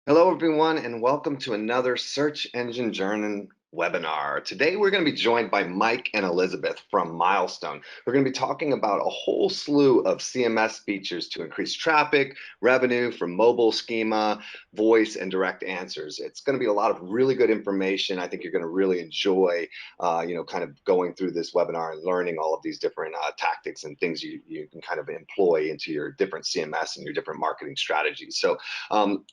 Hello, everyone, and welcome to another Search Engine Journey webinar. Today, we're going to be joined by Mike and Elizabeth from Milestone. We're going to be talking about a whole slew of CMS features to increase traffic, revenue from mobile, schema, voice, and direct answers. It's going to be a lot of really good information. I think you're going to really enjoy, kind of going through this webinar and learning all of these different tactics and things you can kind of employ into your different CMS and your different marketing strategies. So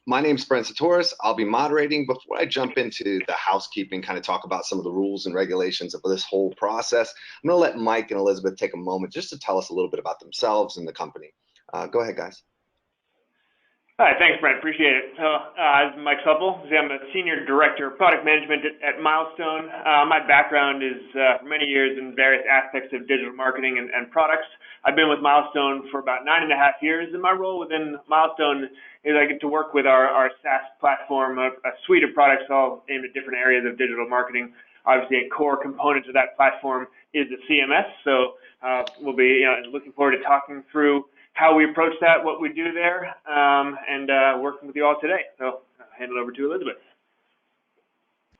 my name's Brent Satoris. I'll be moderating. Before I jump into the housekeeping, kind of talk about some of the rules and regulations of this whole process, I'm going to let Mike and Elizabeth take a moment just to tell us a little bit about themselves and the company. Go ahead, guys. Hi, thanks, Brent. Appreciate it. So, I'm Mike Supple. I'm a Senior Director of Product Management at Milestone. My background is for many years in various aspects of digital marketing and products. I've been with Milestone for about 9.5 years, and my role within Milestone is I get to work with our SaaS platform, a suite of products all aimed at different areas of digital marketing. Obviously, a core component of that platform is the CMS, so we'll be looking forward to talking through how we approach that, what we do there, and working with you all today. So I'll hand it over to Elizabeth.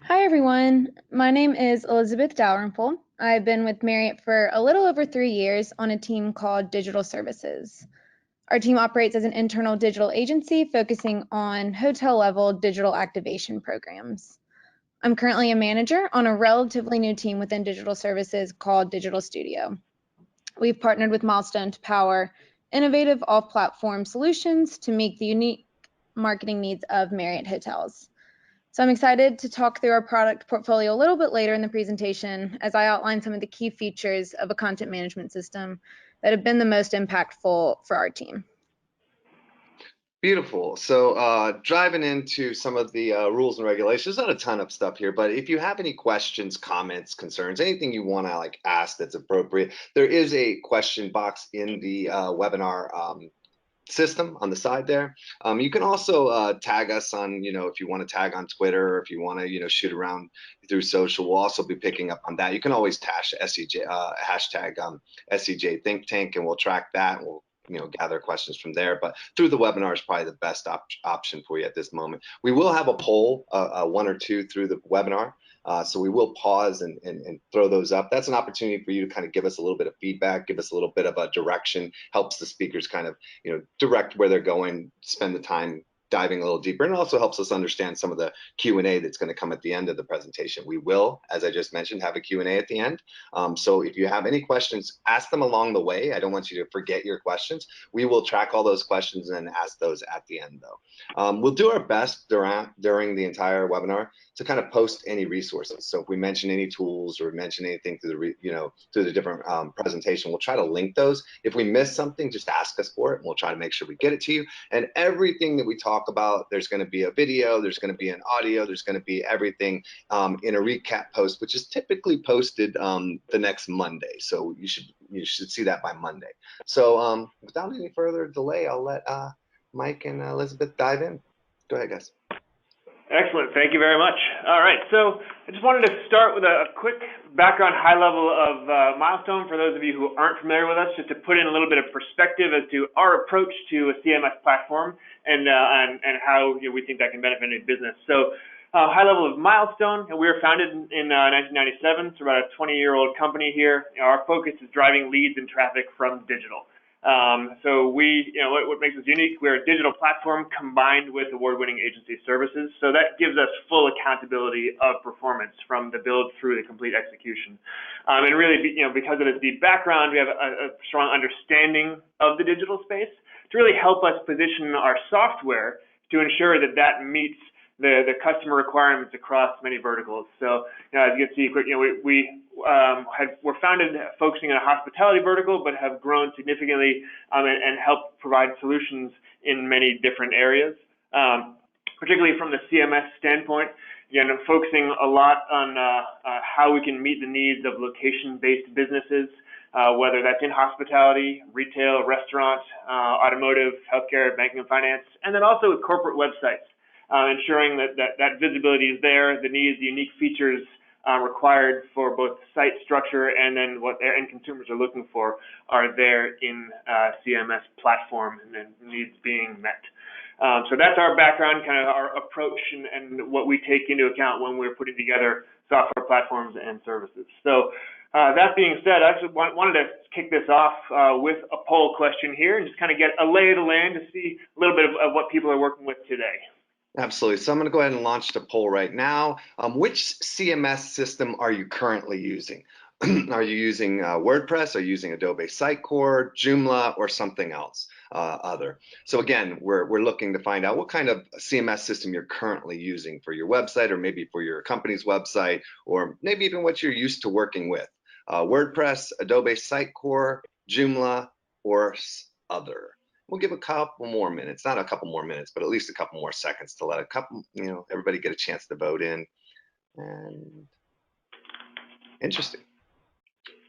Hi, everyone. My name is Elizabeth Dalrymple. I've been with Marriott for a little over 3 years on a team called Digital Services. Our team operates as an internal digital agency focusing on hotel-level digital activation programs. I'm currently a manager on a relatively new team within Digital Services called Digital Studio. We've partnered with Milestone to power innovative off-platform solutions to meet the unique marketing needs of Marriott hotels. So I'm excited to talk through our product portfolio a little bit later in the presentation as I outline some of the key features of a content management system that have been the most impactful for our team. Beautiful. So driving into some of the rules and regulations, not a ton of stuff here, but if you have any questions, comments, concerns, anything you want to ask that's appropriate, there is a question box in the webinar system on the side there. You can also tag us on, if you want to tag on Twitter, or if you want to, shoot around through social, we'll also be picking up on that. You can always hashtag SEJ Think Tank, and we'll track that. We'll gather questions from there, but through the webinar is probably the best option for you at this moment. We will have a poll, one or two through the webinar. So we will pause and throw those up. That's an opportunity for you to kind of give us a little bit of feedback, give us a little bit of a direction, helps the speakers kind of, direct where they're going, spend the time diving a little deeper, and it also helps us understand some of the Q&A that's going to come at the end of the presentation. We will, as I just mentioned, have a Q&A at the end. So if you have any questions, ask them along the way. I don't want you to forget your questions. We will track all those questions and ask those at the end, though. We'll do our best during the entire webinar to kind of post any resources. So if we mention any tools or mention anything through the different presentation, we'll try to link those. If we miss something, just ask us for it, and we'll try to make sure we get it to you. And everything that we talk about, there's going to be a video, there's going to be an audio, there's going to be everything in a recap post, which is typically posted the next Monday. So you should see that by Monday. So without any further delay, I'll let Mike and Elizabeth dive in. Go ahead, guys. Excellent. Thank you very much. All right. So I just wanted to start with a quick background, high level of Milestone for those of you who aren't familiar with us, just to put in a little bit of perspective as to our approach to a CMS platform and how we think that can benefit any business. So high level of Milestone, we were founded in 1997. It's about a 20-year-old company here. Our focus is driving leads and traffic from digital. So what makes us unique, we're a digital platform combined with award-winning agency services. So that gives us full accountability of performance from the build through the complete execution. And really, because of this deep background, we have a strong understanding of the digital space to really help us position our software to ensure that that meets the customer requirements across many verticals. So as you can see, we're founded focusing on a hospitality vertical, but have grown significantly and helped provide solutions in many different areas, particularly from the CMS standpoint. Again, focusing a lot on how we can meet the needs of location-based businesses, whether that's in hospitality, retail, restaurant, automotive, healthcare, banking and finance, and then also with corporate websites. Ensuring that visibility is there, the needs, the unique features required for both site structure and then what their end consumers are looking for are there in CMS platform and then needs being met. So that's our background, kind of our approach and what we take into account when we're putting together software platforms and services. So that being said, I actually wanted to kick this off with a poll question here and just kind of get a lay of the land to see a little bit of what people are working with today. Absolutely. So I'm going to go ahead and launch the poll right now. Which CMS system are you currently using? Are you using WordPress? Are you using Adobe Sitecore, Joomla, or something else other? So again, we're looking to find out what kind of CMS system you're currently using for your website, or maybe for your company's website, or maybe even what you're used to working with. WordPress, Adobe Sitecore, Joomla, or other. We'll give a couple more minutes, not a couple more minutes, but at least a couple more seconds to let everybody get a chance to vote in. And interesting.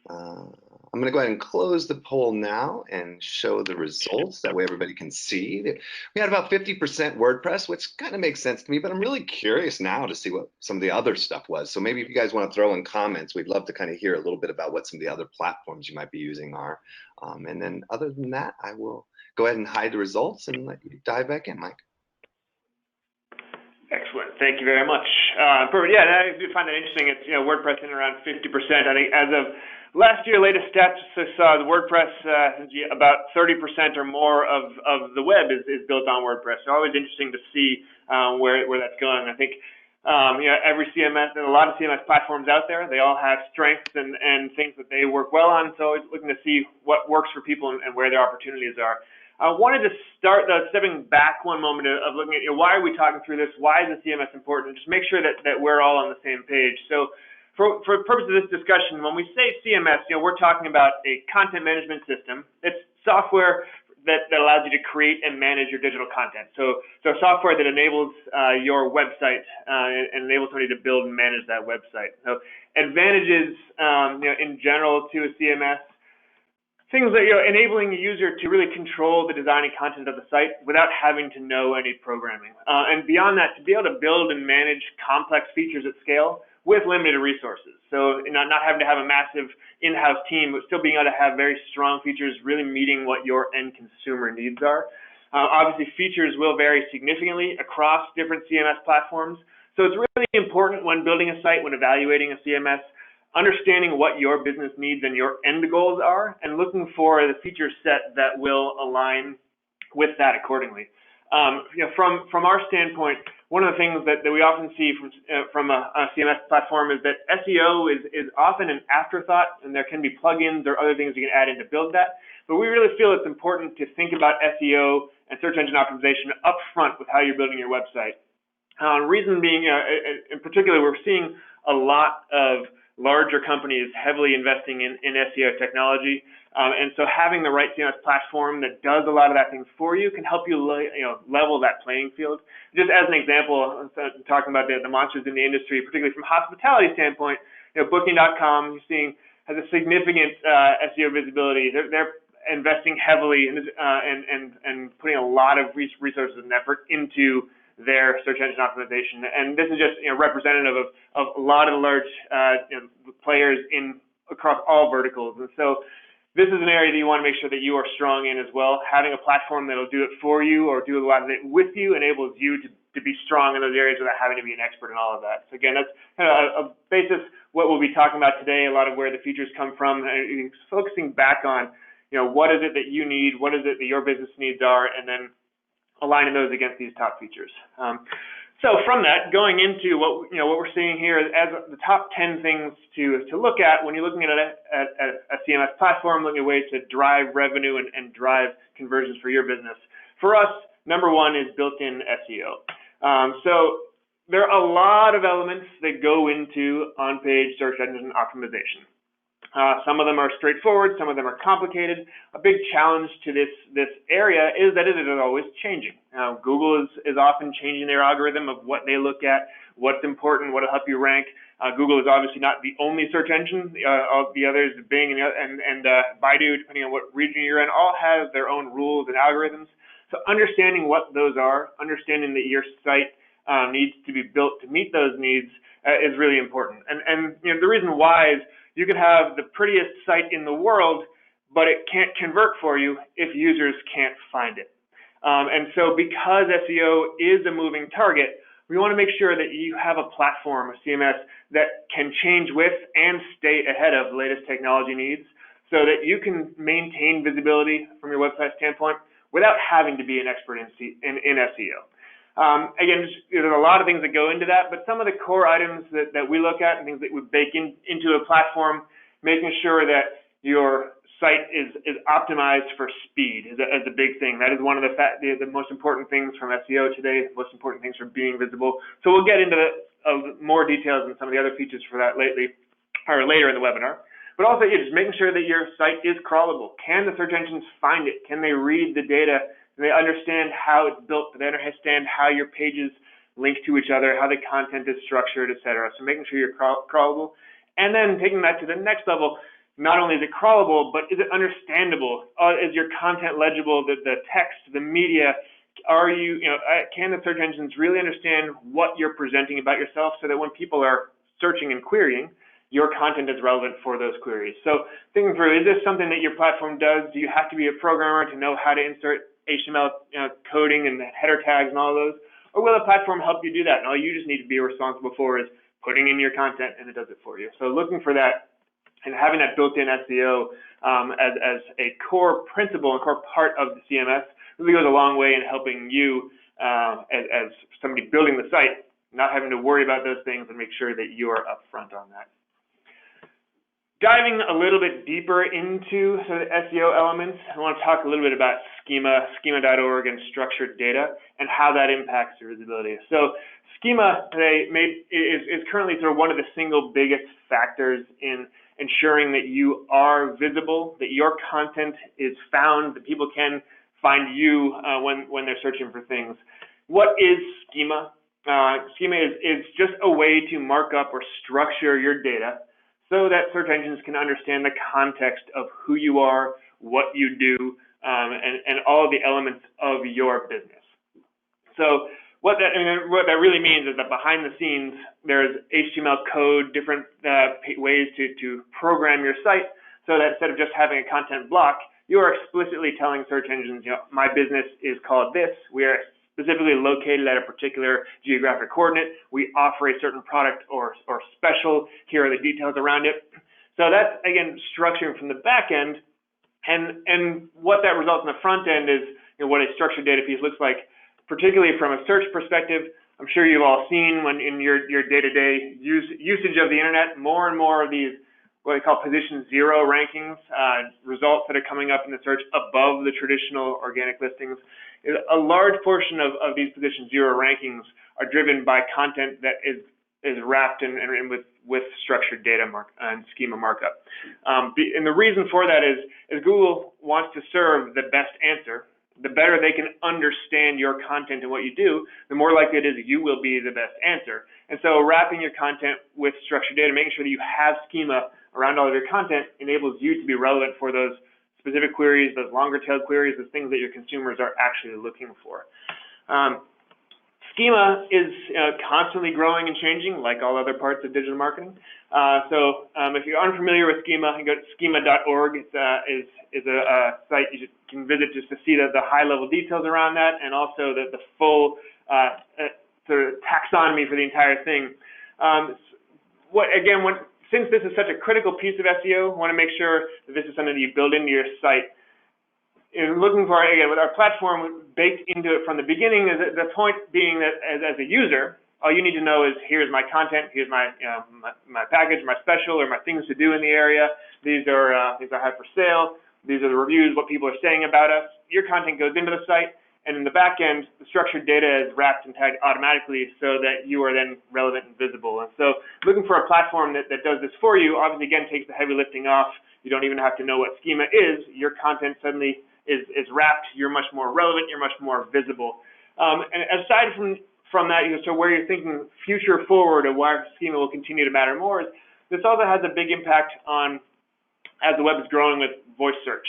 I'm going to go ahead and close the poll now and show the results. That way everybody can see. We had about 50% WordPress, which kind of makes sense to me, but I'm really curious now to see what some of the other stuff was. So maybe if you guys want to throw in comments, we'd love to kind of hear a little bit about what some of the other platforms you might be using are. And then other than that, I will go ahead and hide the results and let you dive back in, Mike. Excellent. Thank you very much. Perfect. Yeah, I do find that interesting. It's WordPress in around 50%. I think as of last year, latest stats saw the WordPress about 30% or more of the web is built on WordPress. So always interesting to see where that's going. I think every CMS and a lot of CMS platforms out there, they all have strengths and things that they work well on. So always looking to see what works for people and where their opportunities are. I wanted to start stepping back one moment of looking at why are we talking through this? Why is the CMS important? Just make sure that we're all on the same page. So for the purpose of this discussion, when we say CMS, we're talking about a content management system. It's software that allows you to create and manage your digital content. So software that enables your website and enables somebody to build and manage that website. So advantages in general to a CMS. Things that enabling the user to really control the design and content of the site without having to know any programming. And beyond that, to be able to build and manage complex features at scale with limited resources. So not having to have a massive in-house team, but still being able to have very strong features really meeting what your end consumer needs are. Obviously, features will vary significantly across different CMS platforms. So it's really important when building a site, when evaluating a CMS, understanding what your business needs and your end goals are, and looking for the feature set that will align with that accordingly. From our standpoint, one of the things that we often see from a CMS platform is that SEO is often an afterthought, and there can be plugins or other things you can add in to build that. But we really feel it's important to think about SEO and search engine optimization up front with how you're building your website. Reason being, in particular, we're seeing a lot of larger companies heavily investing in SEO technology. And so having the right CMS platform that does a lot of that thing for you can help you level that playing field. Just as an example, talking about the monsters in the industry, particularly from a hospitality standpoint, Booking.com you're seeing has a significant SEO visibility. They're investing heavily and putting a lot of resources and effort into their search engine optimization. And this is just representative of a lot of the large players across all verticals. And so this is an area that you want to make sure that you are strong in as well. Having a platform that will do it for you or do a lot of it with you enables you to be strong in those areas without having to be an expert in all of that. So again, that's kind of a basis what we'll be talking about today, a lot of where the features come from, and focusing back on what is it that you need, what is it that your business needs are, and then aligning those against these top features. So from that, going into what we're seeing here as the top 10 things to look at when you're looking at a CMS platform, looking at ways to drive revenue and drive conversions for your business. For us, number one is built-in SEO. So there are a lot of elements that go into on-page search engine optimization. Some of them are straightforward, some of them are complicated. A big challenge to this area is that it is always changing. Google is often changing their algorithm of what they look at, what's important, what will help you rank. Google is obviously not the only search engine. All the others, Bing and Baidu, depending on what region you're in, all have their own rules and algorithms. So understanding what those are, understanding that your site needs to be built to meet those needs is really important. And the reason why is you can have the prettiest site in the world, but it can't convert for you if users can't find it. And so because SEO is a moving target, we want to make sure that you have a platform, a CMS, that can change with and stay ahead of the latest technology needs so that you can maintain visibility from your website standpoint without having to be an expert in SEO. Again, there's a lot of things that go into that, but some of the core items that we look at and things that we bake into a platform, making sure that your site is optimized for speed is a big thing. That is one of the most important things from SEO today, the most important things for being visible. So we'll get into more details and some of the other features for that later in the webinar. But also, just making sure that your site is crawlable. Can the search engines find it? Can they read the data? Do they understand how it's built? Do they understand how your pages link to each other, how the content is structured, etc.? So making sure you're crawlable. And then taking that to the next level, not only is it crawlable, but is it understandable? Is your content legible? The text, the media, can the search engines really understand what you're presenting about yourself so that when people are searching and querying, your content is relevant for those queries? So thinking through, is this something that your platform does? Do you have to be a programmer to know how to insert HTML coding and header tags and all those? Or will a platform help you do that? And all you just need to be responsible for is putting in your content and it does it for you. So looking for that and having that built-in SEO as a core principle and core part of the CMS really goes a long way in helping you as somebody building the site, not having to worry about those things and make sure that you are upfront on that. Diving a little bit deeper into the SEO elements, I want to talk a little bit about Schema, schema.org, and structured data, and how that impacts your visibility. So Schema today is currently sort of one of the single biggest factors in ensuring that you are visible, that your content is found, that people can find you when they're searching for things. What is Schema? Schema is just a way to mark up or structure your data so that search engines can understand the context of who you are, what you do, and all of the elements of your business. So what that really means is that behind the scenes, there's HTML code, different ways to program your site so that instead of just having a content block, you are explicitly telling search engines, my business is called this. We are specifically located at a particular geographic coordinate. We offer a certain product or special. Here are the details around it. So that's, again, structuring from the back end. And what that results in the front end is what a structured data piece looks like, particularly from a search perspective. I'm sure you've all seen when in your day-to-day usage of the internet, more and more of these what they call position zero rankings, results that are coming up in the search above the traditional organic listings. A large portion of these position zero rankings are driven by content that is wrapped in with structured data and schema markup. And the reason for that is Google wants to serve the best answer. The better they can understand your content and what you do, the more likely it is that you will be the best answer. And so wrapping your content with structured data, making sure that you have schema around all of your content enables you to be relevant for those specific queries, those longer tail queries, those things that your consumers are actually looking for. Schema is constantly growing and changing, like all other parts of digital marketing. So if you're unfamiliar with Schema, you can go to schema.org. It is a site you can visit just to see the high-level details around that, and also the full sort of taxonomy for the entire thing. Since this is such a critical piece of SEO, I want to make sure that this is something that you build into your site. And looking for, again, with our platform baked into it from the beginning, is the point being that as a user, all you need to know is here's my content, here's my my package, my special, or my things to do in the area. These are things I have for sale. These are the reviews, what people are saying about us. Your content goes into the site, and in the back end, the structured data is wrapped and tagged automatically so that you are then relevant and visible. And so looking for a platform that does this for you, obviously, again, takes the heavy lifting off. You don't even have to know what schema is. Your content suddenly is wrapped. You're much more relevant. You're much more visible. And aside from that, so where you're thinking future forward or why schema will continue to matter more, is this also has a big impact on, as the web is growing, with voice search.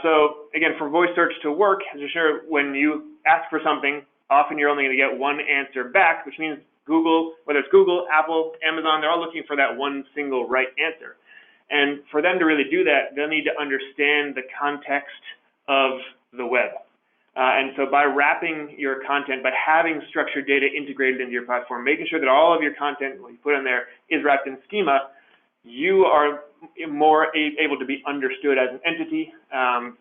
So again, for voice search to work, as you're sure, when you ask for something, often you're only going to get one answer back, which means Google, whether it's Google, Apple, Amazon, they're all looking for that one single right answer. And for them to really do that, they'll need to understand the context of the web. And so by wrapping your content, by having structured data integrated into your platform, making sure that all of your content, what you put in there, is wrapped in schema, you are more able to be understood as an entity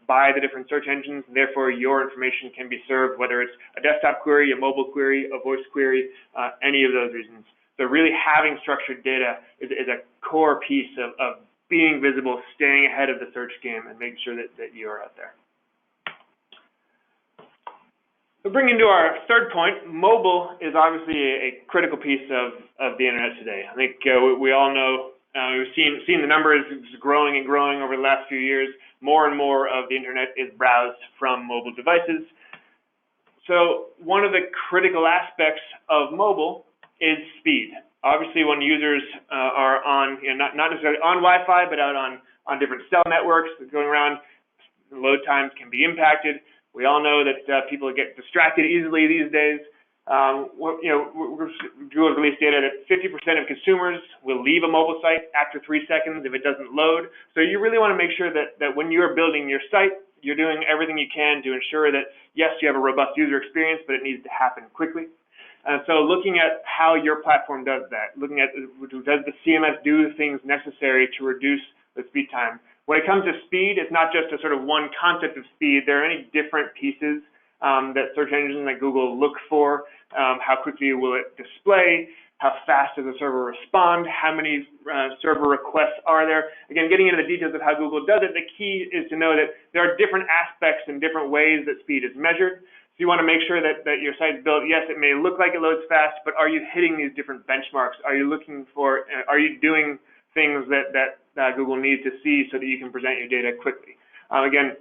by the different search engines. Therefore, your information can be served, whether it's a desktop query, a mobile query, a voice query, any of those reasons. So really having structured data is a core piece of being visible, staying ahead of the search game, and making sure that you are out there. So bringing to our third point, mobile is obviously a critical piece of the internet today. I think we all know, we've seen the numbers growing and growing over the last few years. More and more of the internet is browsed from mobile devices. So one of the critical aspects of mobile is speed. Obviously, when users are on, not necessarily on Wi-Fi, but out on different cell networks going around, load times can be impacted. We all know that people get distracted easily these days. We have released data that 50% of consumers will leave a mobile site after 3 seconds if it doesn't load. So you really want to make sure that when you're building your site, you're doing everything you can to ensure that, yes, you have a robust user experience, but it needs to happen quickly. So looking at how your platform does that, looking at does the CMS do the things necessary to reduce the speed time. When it comes to speed, it's not just a sort of one concept of speed. There are many different pieces that search engines like Google look for. How quickly will it display? How fast does the server respond? How many server requests are there? Again, getting into the details of how Google does it, the key is to know that there are different aspects and different ways that speed is measured. So you want to make sure that your site's built, yes, it may look like it loads fast, but are you hitting these different benchmarks? Are you looking for, are you doing things that Google needs to see so that you can present your data quickly? Again,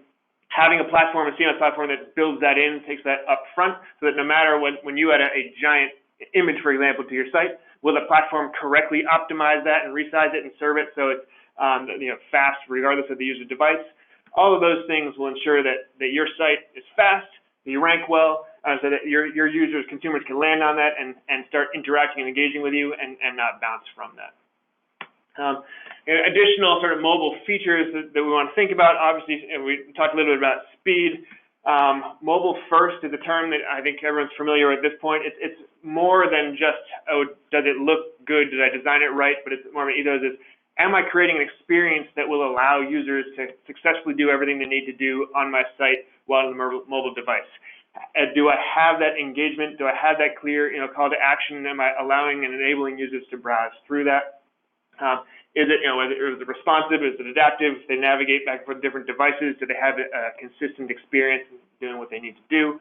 having a platform, a CMS platform that builds that in, takes that up front, so that no matter when you add a giant image, for example, to your site, will the platform correctly optimize that and resize it and serve it so it's fast regardless of the user device? All of those things will ensure that your site is fast, that you rank well, so that your users, consumers can land on that and start interacting and engaging with you and not bounce from that. Additional sort of mobile features that we want to think about, obviously, we talked a little bit about speed. Mobile first is a term that I think everyone's familiar with at this point. It's more than just, oh, does it look good? Did I design it right? But it's more of an ethos is, am I creating an experience that will allow users to successfully do everything they need to do on my site while on the mobile device? Do I have that engagement? Do I have that clear call to action? Am I allowing and enabling users to browse through that? Is it, is it responsive? Is it adaptive? They navigate back and forth different devices. Do they have a consistent experience in doing what they need to do?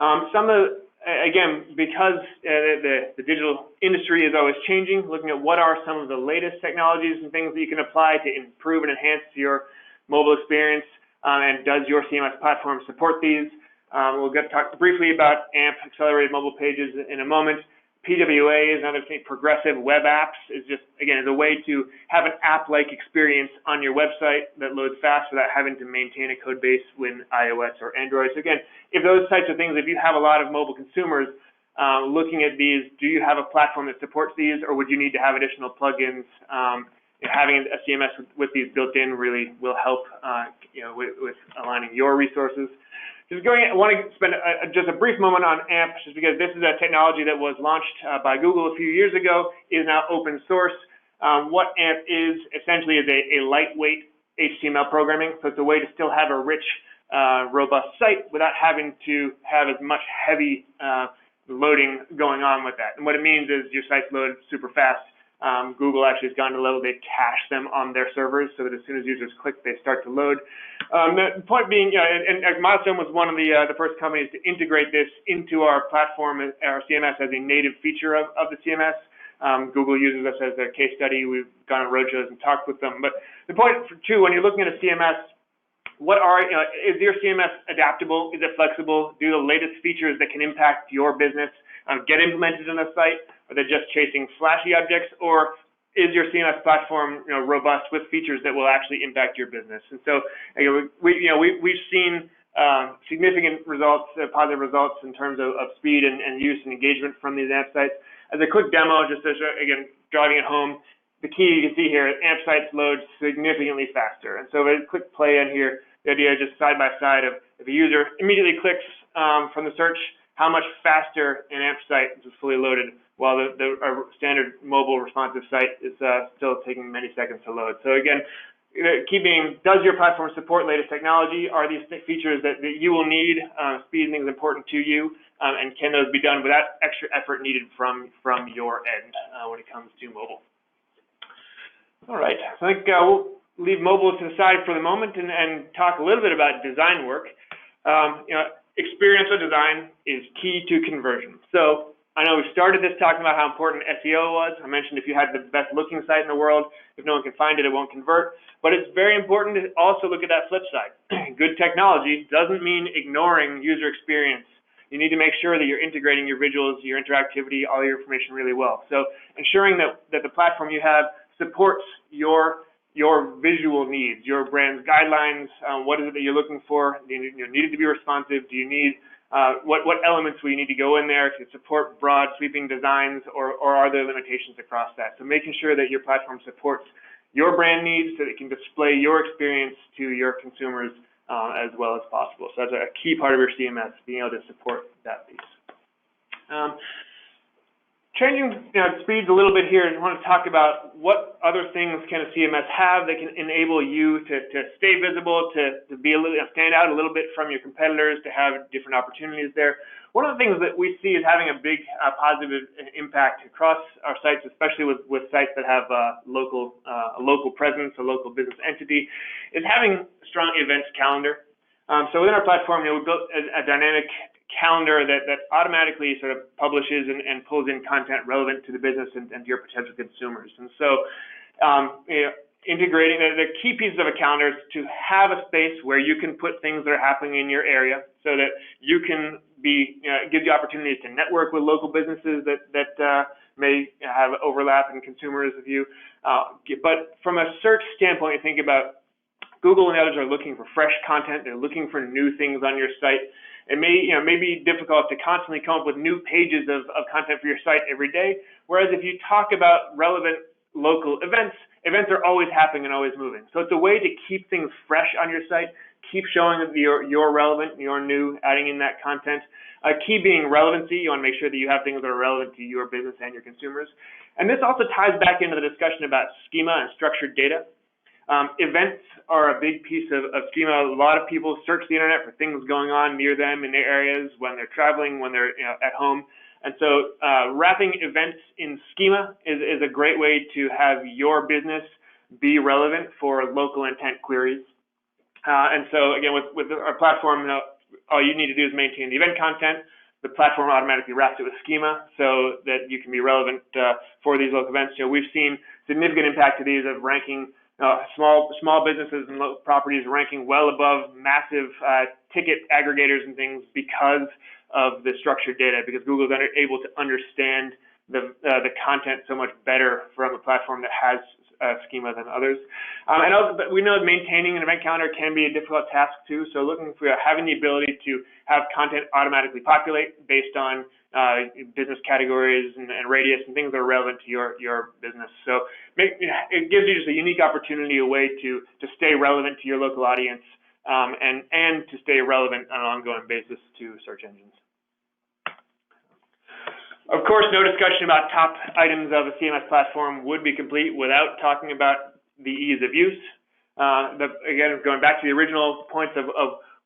Again, because the digital industry is always changing, looking at what are some of the latest technologies and things that you can apply to improve and enhance your mobile experience, and does your CMS platform support these? We'll get to talk briefly about AMP, Accelerated Mobile Pages, in a moment. PWA is another thing. Progressive Web Apps is just, again, is a way to have an app-like experience on your website that loads fast without having to maintain a code base with iOS or Android. So again, if those types of things, if you have a lot of mobile consumers looking at these, do you have a platform that supports these, or would you need to have additional plugins? Having a CMS with these built in really will help with aligning your resources. I want to spend just a brief moment on AMP, just because this is a technology that was launched by Google a few years ago, is now open source. What AMP is essentially is a lightweight HTML programming, so it's a way to still have a rich, robust site without having to have as much heavy loading going on with that. And what it means is your sites load super fast. Google actually has gone to the level they cache them on their servers so that as soon as users click, they start to load. The point being, and Milestone was one of the first companies to integrate this into our platform, our CMS, as a native feature of the CMS. Google uses us as a case study. We've gone on roadshows and talked with them. But the point, too, when you're looking at a CMS, is your CMS adaptable? Is it flexible? Do the latest features that can impact your business get implemented on the site? Are they just chasing flashy objects, or is your CMS platform robust with features that will actually impact your business? And so we've seen significant results, positive results in terms of speed and use and engagement from these AMP sites. As a quick demo, just to show, again, driving it home, the key you can see here, AMP sites load significantly faster. And so if I click play in here, the idea is just side by side of if a user immediately clicks from the search how much faster an AMP site is fully loaded, while our standard mobile responsive site is still taking many seconds to load. So again, does your platform support latest technology? Are these features that you will need? Speed and things important to you, and can those be done without extra effort needed from your end when it comes to mobile? All right, so I think we'll leave mobile to the side for the moment and talk a little bit about design work. Experiential design is key to conversion. So I know we started this talking about how important SEO was. I mentioned if you had the best looking site in the world, if no one can find it, it won't convert. But it's very important to also look at that flip side. Good technology doesn't mean ignoring user experience. You need to make sure that you're integrating your visuals, your interactivity, all your information really well. So ensuring that the platform you have supports your visual needs, your brand's guidelines. What is it that you're looking for? Do you need it to be responsive? Do you need what elements will you need to go in there to support broad sweeping designs, or are there limitations across that? So making sure that your platform supports your brand needs so that it can display your experience to your consumers as well as possible. So that's a key part of your CMS, being able to support that piece. Changing speeds a little bit here, I want to talk about what other things can a CMS have that can enable you to stay visible, to be stand out a little bit from your competitors, to have different opportunities there. One of the things that we see is having a big positive impact across our sites, especially with sites that have a local presence, a local business entity, is having a strong events calendar. So within our platform, we built a dynamic calendar that automatically sort of publishes and pulls in content relevant to the business and to your potential consumers. And so integrating the key pieces of a calendar is to have a space where you can put things that are happening in your area so that you can give you opportunities to network with local businesses that may have overlap in consumers with you. But from a search standpoint, you think about Google and others are looking for fresh content. They're looking for new things on your site. It may be difficult to constantly come up with new pages of content for your site every day. Whereas if you talk about relevant local events are always happening and always moving. So it's a way to keep things fresh on your site, keep showing that you're relevant, you're new, adding in that content. Key being relevancy. You want to make sure that you have things that are relevant to your business and your consumers. And this also ties back into the discussion about schema and structured data. Events are a big piece of Schema. A lot of people search the internet for things going on near them in their areas, when they're traveling, when they're at home. And so wrapping events in Schema is a great way to have your business be relevant for local intent queries. And so again, with our platform, all you need to do is maintain the event content. The platform automatically wraps it with Schema so that you can be relevant for these local events. We've seen significant impact to these of ranking small businesses and local properties ranking well above massive ticket aggregators and things because of the structured data, because Google's able to understand the content so much better from a platform that has Schema than others. But we know that maintaining an event calendar can be a difficult task too. So looking for having the ability to have content automatically populate based on business categories and radius and things that are relevant to your business. So it gives you just a unique opportunity, a way to stay relevant to your local audience and to stay relevant on an ongoing basis to search engines. Of course, no discussion about top items of a CMS platform would be complete without talking about the ease of use. Again, going back to the original points of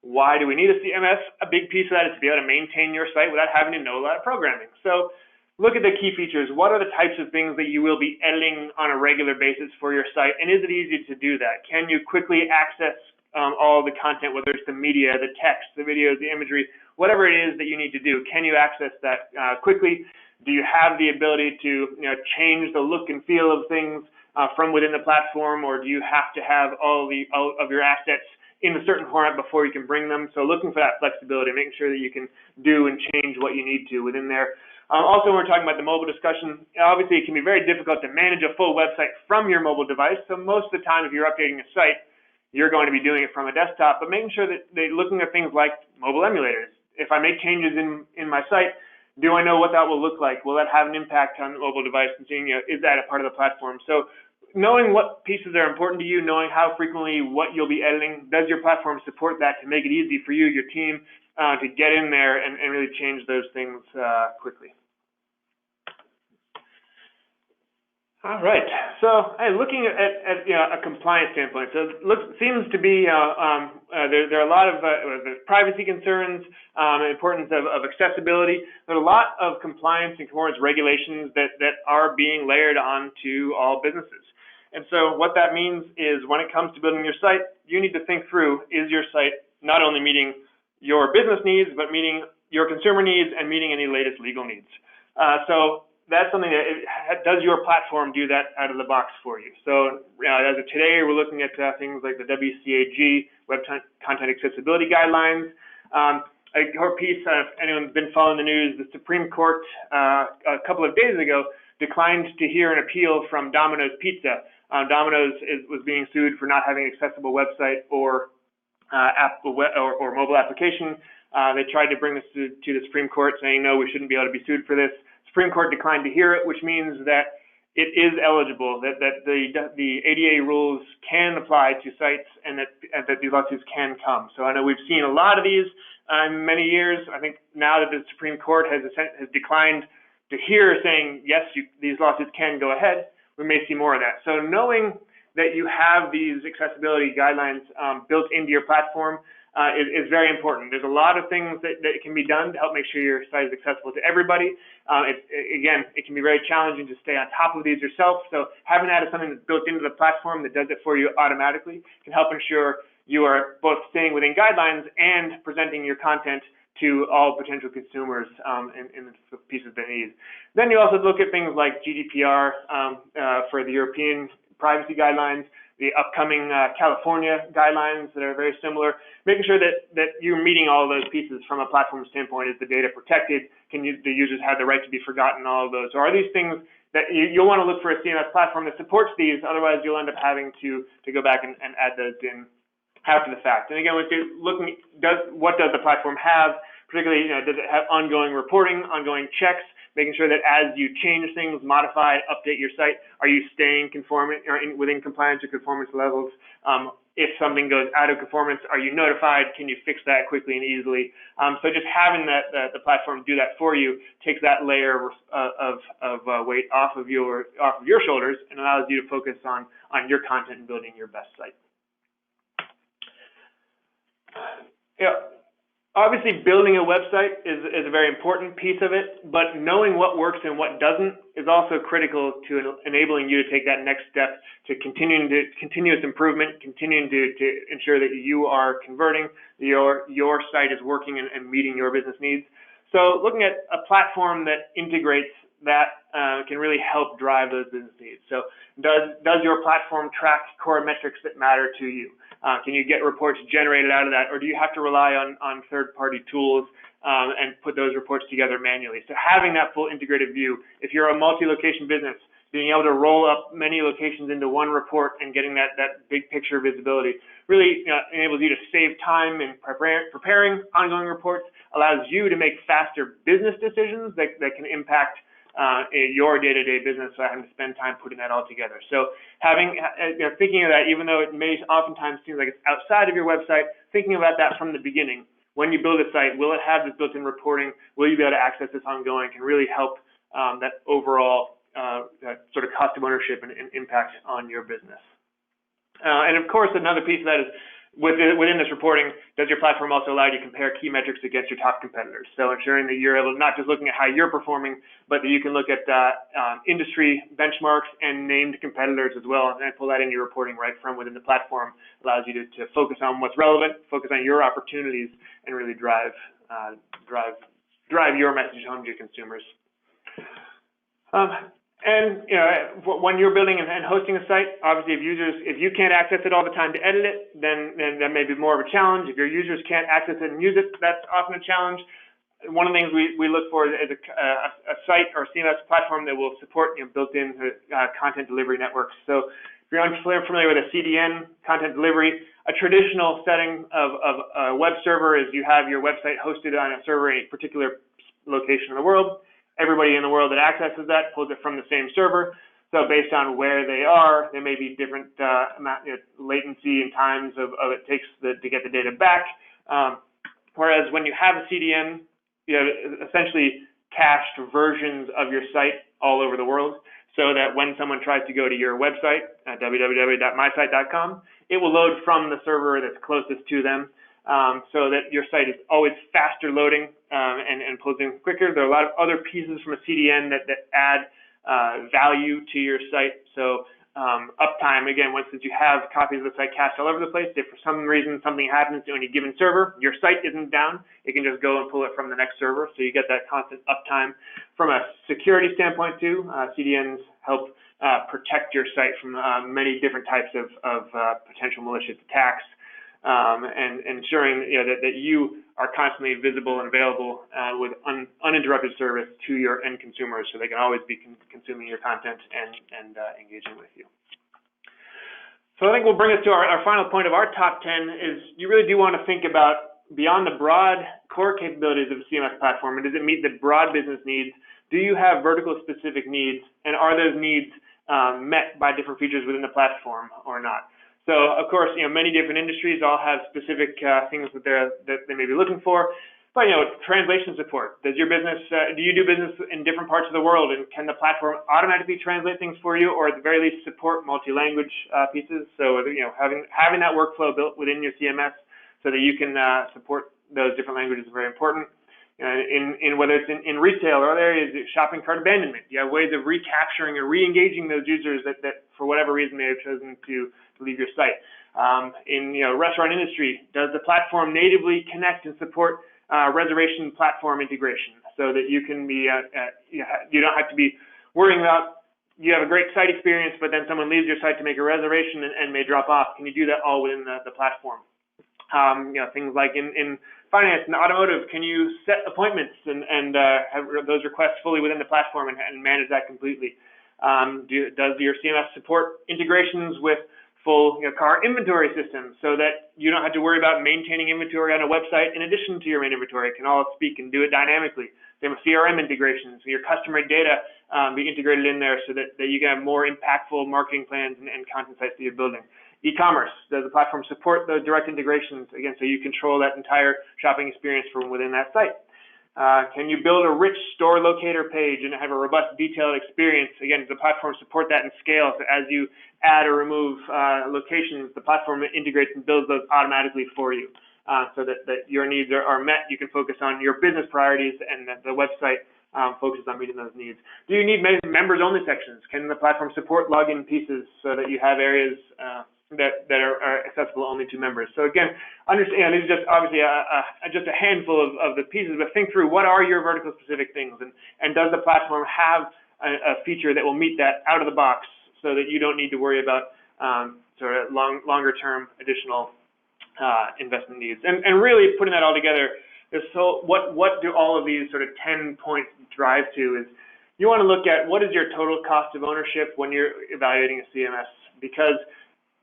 why do we need a CMS? A big piece of that is to be able to maintain your site without having to know a lot of programming. So look at the key features. What are the types of things that you will be editing on a regular basis for your site? And is it easy to do that? Can you quickly access all the content, whether it's the media, the text, the videos, the imagery, whatever it is that you need to do? Can you access that quickly? Do you have the ability to change the look and feel of things from within the platform, or do you have to have all of your assets in a certain format before you can bring them? So looking for that flexibility, making sure that you can do and change what you need to within there. Also, when we're talking about the mobile discussion, obviously it can be very difficult to manage a full website from your mobile device. So most of the time, if you're updating a site, you're going to be doing it from a desktop, but making sure that they're looking at things like mobile emulators. If I make changes in my site, do I know what that will look like? Will that have an impact on the mobile device? And seeing, is that a part of the platform? So knowing what pieces are important to you, knowing how frequently what you'll be editing, does your platform support that to make it easy for you, your team, to get in there and really change those things quickly. All right. So, looking at a compliance standpoint, so it seems to be there are a lot of privacy concerns, importance of accessibility. There's a lot of compliance and conformance regulations that are being layered onto all businesses. And so, what that means is when it comes to building your site, you need to think through: is your site not only meeting your business needs, but meeting your consumer needs and meeting any latest legal needs? So that's something that does your platform do that out of the box for you. So as of today, we're looking at things like the WCAG, Web Content Accessibility Guidelines. A short piece, if anyone's been following the news, the Supreme Court a couple of days ago declined to hear an appeal from Domino's Pizza. Domino's was being sued for not having an accessible website or mobile application. They tried to bring this to the Supreme Court, saying, no, we shouldn't be able to be sued for this. Supreme Court declined to hear it, which means that it is eligible, that the ADA rules can apply to sites, and that these lawsuits can come. So I know we've seen a lot of these in many years. I think now that the Supreme Court has declined to hear, saying, yes, these lawsuits can go ahead, we may see more of that. So knowing that you have these accessibility guidelines built into your platform is very important. There's a lot of things that can be done to help make sure your site is accessible to everybody. Again, it can be very challenging to stay on top of these yourself. So having that as something that's built into the platform that does it for you automatically can help ensure you are both staying within guidelines and presenting your content to all potential consumers in the pieces they need. Then you also look at things like GDPR for the European privacy guidelines, the upcoming California guidelines that are very similar, making sure that you're meeting all of those pieces from a platform standpoint. Is the data protected? Can the users have the right to be forgotten? All of those. So are these things that you'll want to look for a CMS platform that supports these? Otherwise, you'll end up having to go back and add those in after the fact. And again, looking, what does the platform have? Particularly, does it have ongoing reporting, ongoing checks, making sure that as you change things, modify, update your site, are you staying conformant or within compliance or conformance levels? If something goes out of conformance, are you notified? Can you fix that quickly and easily? So just having the platform do that for you takes that layer of weight off of your shoulders and allows you to focus on your content and building your best site. Obviously, building a website is a very important piece of it, but knowing what works and what doesn't is also critical to enabling you to take that next step to continuous improvement, continuing to ensure that you are converting, your site is working and meeting your business needs. So looking at a platform that integrates that can really help drive those business needs. So does your platform track core metrics that matter to you? Can you get reports generated out of that, or do you have to rely on third-party tools and put those reports together manually? So having that full integrated view, if you're a multi-location business, being able to roll up many locations into one report and getting that big picture visibility really enables you to save time in preparing ongoing reports, allows you to make faster business decisions that can impact your day-to-day business without having to spend time putting that all together. So thinking of that, even though it may oftentimes seem like it's outside of your website, thinking about that from the beginning. When you build a site, will it have this built-in reporting? Will you be able to access this ongoing? Can really help that overall sort of cost of ownership and impact on your business. And of course, another piece of that is within this reporting, does your platform also allow you to compare key metrics against your top competitors? So ensuring that you're able to not just looking at how you're performing, but that you can look at industry benchmarks and named competitors as well, and pull that into your reporting right from within the platform. Allows you to focus on what's relevant, focus on your opportunities, and really drive your message home to your consumers. And when you're building and hosting a site, obviously if you can't access it all the time to edit it, then that may be more of a challenge. If your users can't access it and use it, that's often a challenge. One of the things we look for is a site or CMS platform that will support built-in content delivery networks. So if you're unfamiliar with a CDN, content delivery, a traditional setting of a web server is you have your website hosted on a server in a particular location in the world. Everybody in the world that accesses that pulls it from the same server. So based on where they are, there may be different latency and times of it takes to get the data back. Whereas when you have a CDN, you have essentially cached versions of your site all over the world, so that when someone tries to go to your website at www.mysite.com, it will load from the server that's closest to them, so that your site is always faster loading and pulls in quicker. There are a lot of other pieces from a CDN that add value to your site. So uptime, again, since you have copies of the site cached all over the place, if for some reason something happens to any given server, your site isn't down, it can just go and pull it from the next server. So you get that constant uptime. From a security standpoint too, CDNs help protect your site from many different types of potential malicious attacks, and ensuring that you are constantly visible and available with uninterrupted service to your end consumers, so they can always be consuming your content and engaging with you. So I think we'll bring us to our final point of our top 10 is you really do want to think about beyond the broad core capabilities of a CMS platform, and does it meet the broad business needs? Do you have vertical specific needs, and are those needs met by different features within the platform or not? So, of course, many different industries all have specific things that they may be looking for. But, translation support. Does your business, do you do business in different parts of the world, and can the platform automatically translate things for you, or at the very least support multi-language pieces? So, having that workflow built within your CMS so that you can support those different languages is very important. In whether it's in retail or other areas, shopping cart abandonment, you have ways of recapturing or re-engaging those users that for whatever reason may have chosen to leave your site. In restaurant industry, does the platform natively connect and support reservation platform integration, so that you can be you don't have to be worrying about you have a great site experience, but then someone leaves your site to make a reservation and may drop off. Can you do that all within the platform? Things like in finance and automotive, can you set appointments and have those requests fully within the platform and manage that completely? Does your CMS support integrations with full car inventory systems, so that you don't have to worry about maintaining inventory on a website in addition to your main inventory? It can all speak and do it dynamically. Same with CRM integrations, so your customer data be integrated in there so that you can have more impactful marketing plans and content sites that you're building. E-commerce, does the platform support those direct integrations, again, so you control that entire shopping experience from within that site? Can you build a rich store locator page and have a robust, detailed experience? Again, does the platform support that and scale? So as you add or remove locations, the platform integrates and builds those automatically for you, so that your needs are met. You can focus on your business priorities, and that the website focuses on meeting those needs. Do you need members-only sections? Can the platform support login pieces so that you have areas that are accessible only to members? So again, understand these are just obviously just a handful of the pieces, but think through what are your vertical specific things, and does the platform have a feature that will meet that out of the box, so that you don't need to worry about sort of longer term additional investment needs. And really putting that all together is, so what do all of these sort of 10 points drive to is you want to look at what is your total cost of ownership when you're evaluating a CMS, because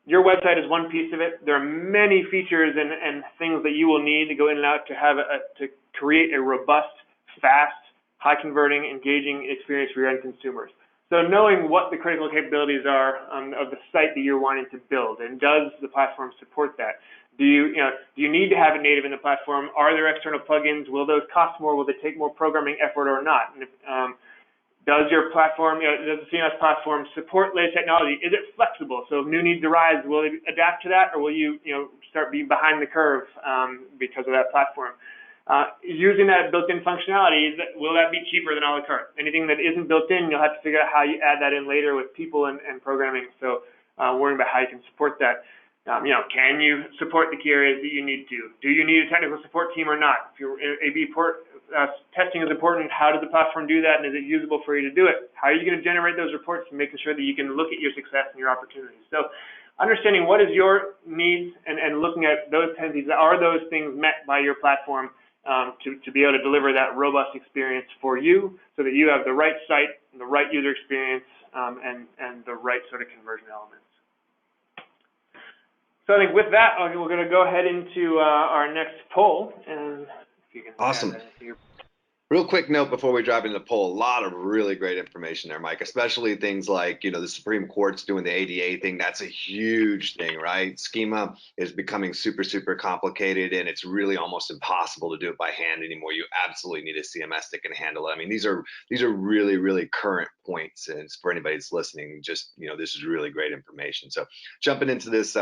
your website is one piece of it. There are many features and things that you will need to go in and out to have to create a robust, fast, high-converting, engaging experience for your end consumers. So knowing what the critical capabilities are of the site that you're wanting to build, and does the platform support that? Do you need to have it native in the platform? Are there external plugins? Will those cost more? Will they take more programming effort or not? And does your platform, does the CMS platform support latest technology? Is it flexible? So if new needs arise, will it adapt to that, or will you, start being behind the curve because of that platform? Using that built-in functionality, will that be cheaper than a la carte? Anything that isn't built in, you'll have to figure out how you add that in later with people and programming. So worrying about how you can support that. Can you support the key areas that you need to? Do you need a technical support team or not? If your A/B testing is important, how does the platform do that, and is it usable for you to do it? How are you going to generate those reports and making sure that you can look at your success and your opportunities? So understanding what is your needs and looking at those tendencies, are those things met by your platform to be able to deliver that robust experience for you, so that you have the right site, the right user experience, and the right sort of conversion elements. So I think with that, we're going to go ahead into our next poll. And if you can awesome. Real quick note before we drive into the poll, a lot of really great information there, Mike, especially things like, you know, the Supreme Court's doing the ADA thing. That's a huge thing, right? Schema is becoming super, super complicated, and it's really almost impossible to do it by hand anymore. You absolutely need a CMS that can handle it. I mean, these are really, really current points, and for anybody that's listening, just, you know, this is really great information. So jumping into this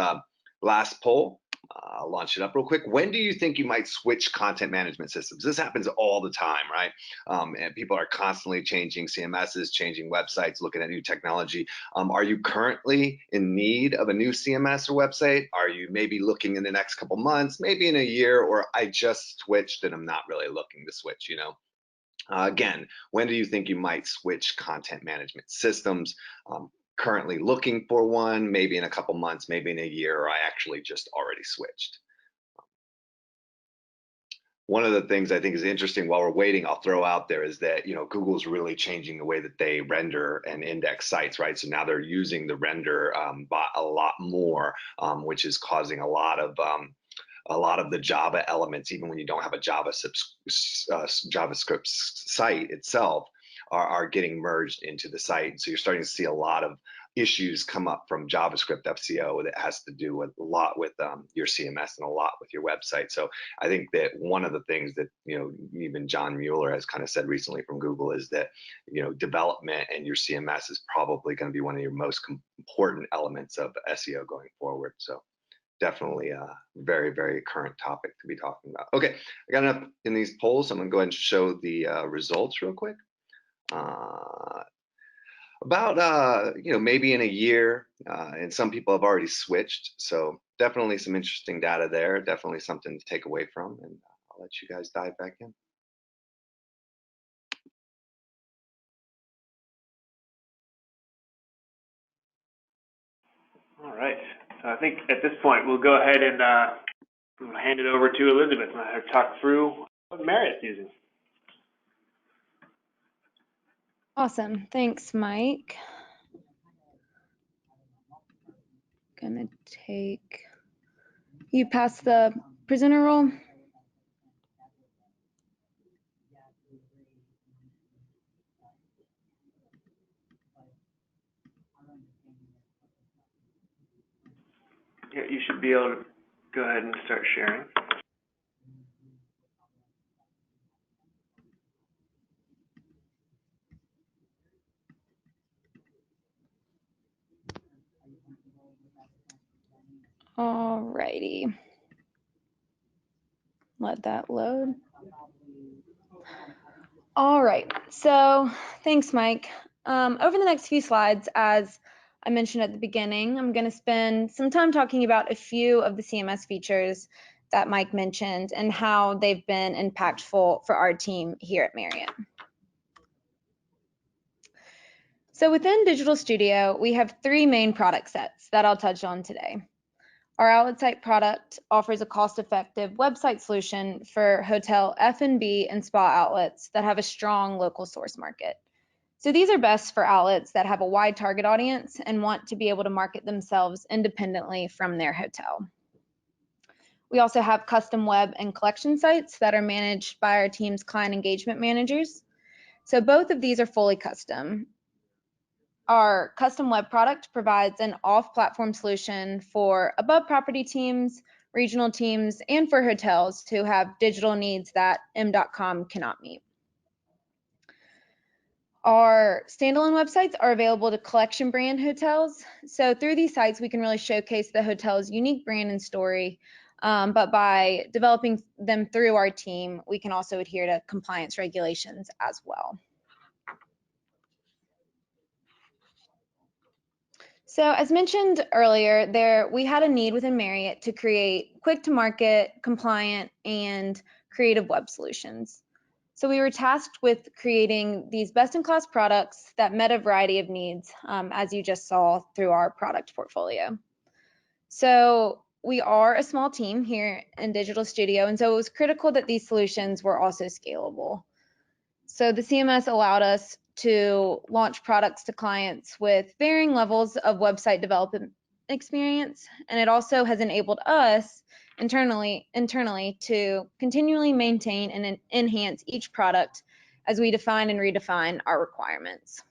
last poll. I'll launch it up real quick. When do you think you might switch content management systems? This happens all the time, right? And people are constantly changing CMSs, changing websites, looking at new technology. Are you currently in need of a new CMS or website? Are you maybe looking in the next couple months, maybe in a year, or I just switched and I'm not really looking to switch, you know? Again, when do you think you might switch content management systems? Currently looking for one, maybe in a couple months, maybe in a year, or I actually just already switched. One of the things I think is interesting while we're waiting, I'll throw out there is that, you know, Google's really changing the way that they render and index sites, right? So now they're using the render bot a lot more, which is causing a lot of the Java elements, even when you don't have a JavaScript site itself, are getting merged into the site. So you're starting to see a lot of issues come up from JavaScript FCO that has to do with a lot with your CMS and a lot with your website. So I think that one of the things that, you know, even John Mueller has kind of said recently from Google is that, you know, development and your CMS is probably going to be one of your most important elements of SEO going forward. So definitely a very, very current topic to be talking about. Okay, I got enough in these polls. So I'm gonna go ahead and show the results real quick. About, you know, maybe in a year, and some people have already switched. So definitely some interesting data there, definitely something to take away from, and I'll let you guys dive back in. All right. So I think at this point, we'll go ahead and we'll hand it over to Elizabeth and let her talk through what Marriott's using. Awesome. Thanks, Mike. Gonna take you past the presenter role. Yeah, you should be able to go ahead and start sharing. Alrighty. Let that load. All right, so thanks, Mike. Over the next few slides, as I mentioned at the beginning, I'm going to spend some time talking about a few of the CMS features that Mike mentioned and how they've been impactful for our team here at Marriott. So within Digital Studio, we have three main product sets that I'll touch on today. Our outlet site product offers a cost-effective website solution for hotel F&B and spa outlets that have a strong local source market. So these are best for outlets that have a wide target audience and want to be able to market themselves independently from their hotel. We also have custom web and collection sites that are managed by our team's client engagement managers. So both of these are fully custom. Our custom web product provides an off-platform solution for above property teams, regional teams, and for hotels who have digital needs that m.com cannot meet. Our standalone websites are available to collection brand hotels. So through these sites, we can really showcase the hotel's unique brand and story. But by developing them through our team, we can also adhere to compliance regulations as well. So as mentioned earlier, we had a need within Marriott to create quick to market, compliant, and creative web solutions. So we were tasked with creating these best-in-class products that met a variety of needs, as you just saw through our product portfolio. So we are a small team here in Digital Studio, and so it was critical that these solutions were also scalable. So the CMS allowed us to launch products to clients with varying levels of website development experience, and it also has enabled us internally to continually maintain and enhance each product as we define and redefine our requirements.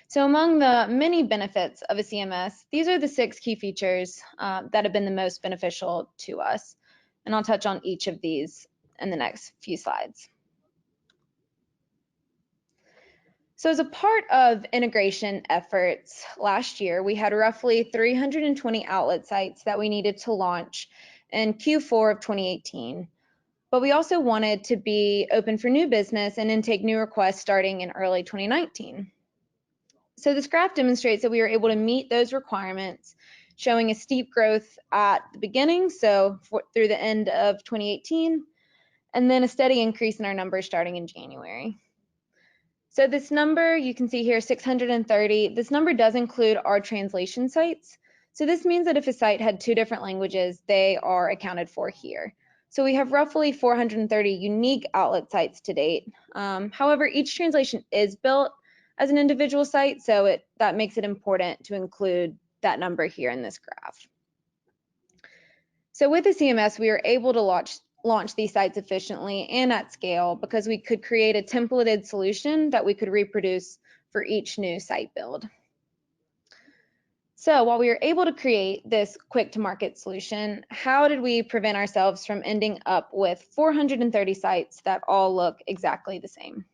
So among the many benefits of a CMS, these are the 6 key features that have been the most beneficial to us. And I'll touch on each of these in the next few slides. So as a part of integration efforts last year, we had roughly 320 outlet sites that we needed to launch in Q4 of 2018. But we also wanted to be open for new business and intake new requests starting in early 2019. So this graph demonstrates that we were able to meet those requirements, showing a steep growth at the beginning, so through the end of 2018, and then a steady increase in our numbers starting in January. So this number, you can see here, 630, this number does include our translation sites. So this means that if a site had 2 different languages, they are accounted for here. So we have roughly 430 unique outlet sites to date. However, each translation is built as an individual site, so that makes it important to include that number here in this graph. So with the CMS, we were able to launch these sites efficiently and at scale because we could create a templated solution that we could reproduce for each new site build. So while we were able to create this quick to market solution, how did we prevent ourselves from ending up with 430 sites that all look exactly the same?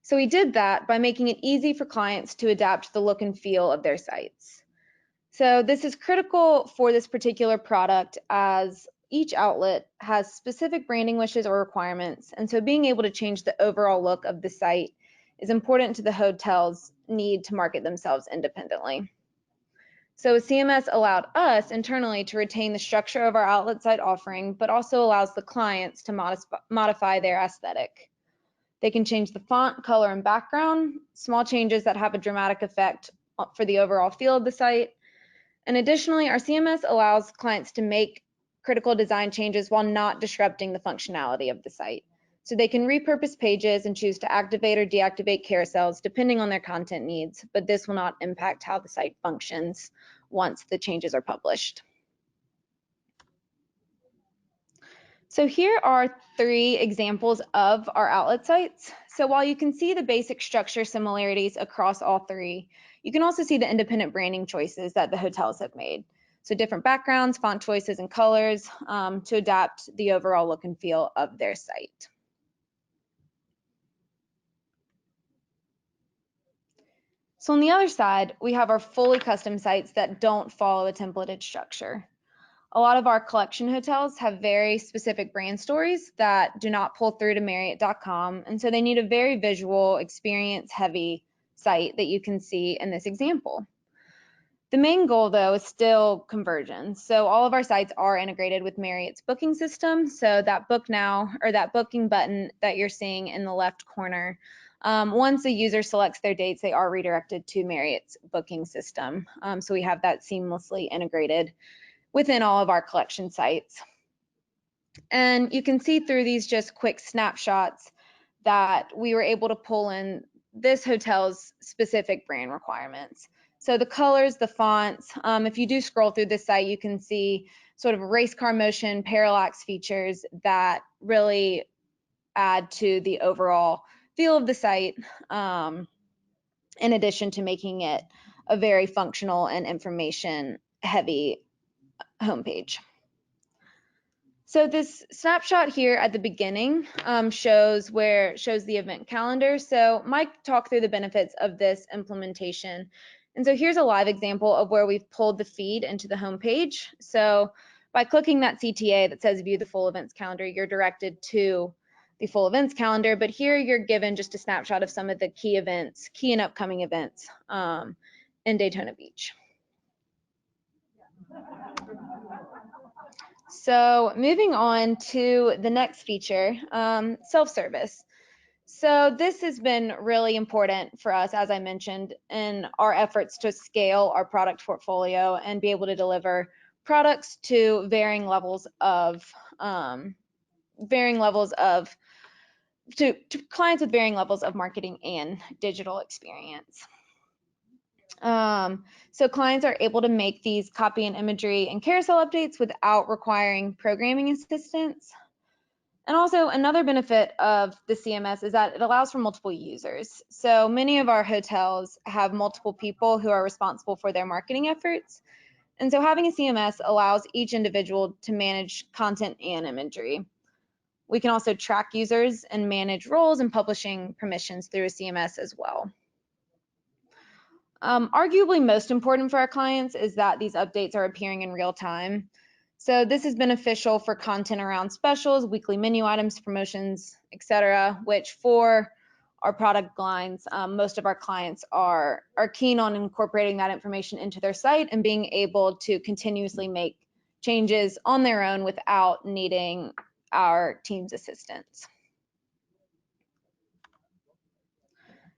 So we did that by making it easy for clients to adapt the look and feel of their sites. So this is critical for this particular product as each outlet has specific branding wishes or requirements. And so being able to change the overall look of the site is important to the hotel's need to market themselves independently. So CMS allowed us internally to retain the structure of our outlet site offering, but also allows the clients to modify their aesthetic. They can change the font, color, and background, small changes that have a dramatic effect for the overall feel of the site. And additionally, our CMS allows clients to make critical design changes while not disrupting the functionality of the site. So they can repurpose pages and choose to activate or deactivate carousels depending on their content needs, but this will not impact how the site functions once the changes are published. So here are 3 examples of our outlet sites. So while you can see the basic structure similarities across all 3, you can also see the independent branding choices that the hotels have made. So different backgrounds, font choices, and colors to adapt the overall look and feel of their site. So on the other side, we have our fully custom sites that don't follow a templated structure. A lot of our collection hotels have very specific brand stories that do not pull through to Marriott.com, and so they need a very visual, experience-heavy site that you can see in this example. The main goal, though, is still conversion. So all of our sites are integrated with Marriott's booking system. So that book now, or that booking button that you're seeing in the left corner, once a user selects their dates, they are redirected to Marriott's booking system. So we have that seamlessly integrated within all of our collection sites. And you can see through these just quick snapshots that we were able to pull in this hotel's specific brand requirements. So the colors, the fonts, if you do scroll through this site, you can see sort of race car motion, parallax features that really add to the overall feel of the site, in addition to making it a very functional and information heavy homepage. So this snapshot here at the beginning shows the event calendar. So Mike talked through the benefits of this implementation. And so here's a live example of where we've pulled the feed into the homepage. So by clicking that CTA that says view the full events calendar, you're directed to the full events calendar, but here you're given just a snapshot of some of the key events, key and upcoming events in Daytona Beach. So moving on to the next feature, self-service. So this has been really important for us, as I mentioned, in our efforts to scale our product portfolio and be able to deliver products to varying levels of to clients with varying levels of marketing and digital experience. So clients are able to make these copy and imagery and carousel updates without requiring programming assistance. And also another benefit of the CMS is that it allows for multiple users. So many of our hotels have multiple people who are responsible for their marketing efforts. And so having a CMS allows each individual to manage content and imagery. We can also track users and manage roles and publishing permissions through a CMS as well. Arguably most important for our clients is that these updates are appearing in real time. So this is beneficial for content around specials, weekly menu items, promotions, etc., which for our product lines, most of our clients are keen on incorporating that information into their site and being able to continuously make changes on their own without needing our team's assistance.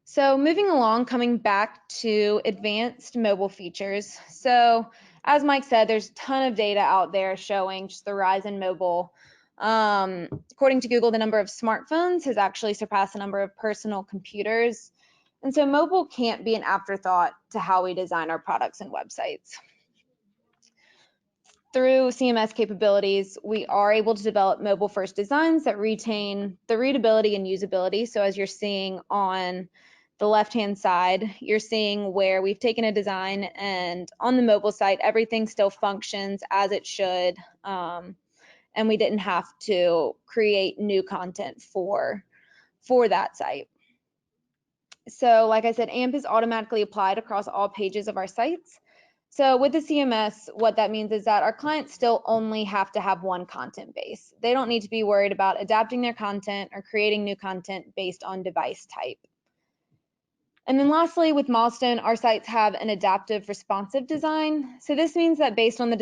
So moving along, coming back to advanced mobile features. So as Mike said, there's a ton of data out there showing just the rise in mobile. According to Google, the number of smartphones has actually surpassed the number of personal computers. And so mobile can't be an afterthought to how we design our products and websites. Through CMS capabilities, we are able to develop mobile-first designs that retain the readability and usability. So as you're seeing on the left-hand side, you're seeing where we've taken a design and on the mobile site, everything still functions as it should. And we didn't have to create new content for that site. So like I said, AMP is automatically applied across all pages of our sites. So with the CMS, what that means is that our clients still only have to have one content base. They don't need to be worried about adapting their content or creating new content based on device type. And then lastly, with Milestone, our sites have an adaptive responsive design. So this means that based on the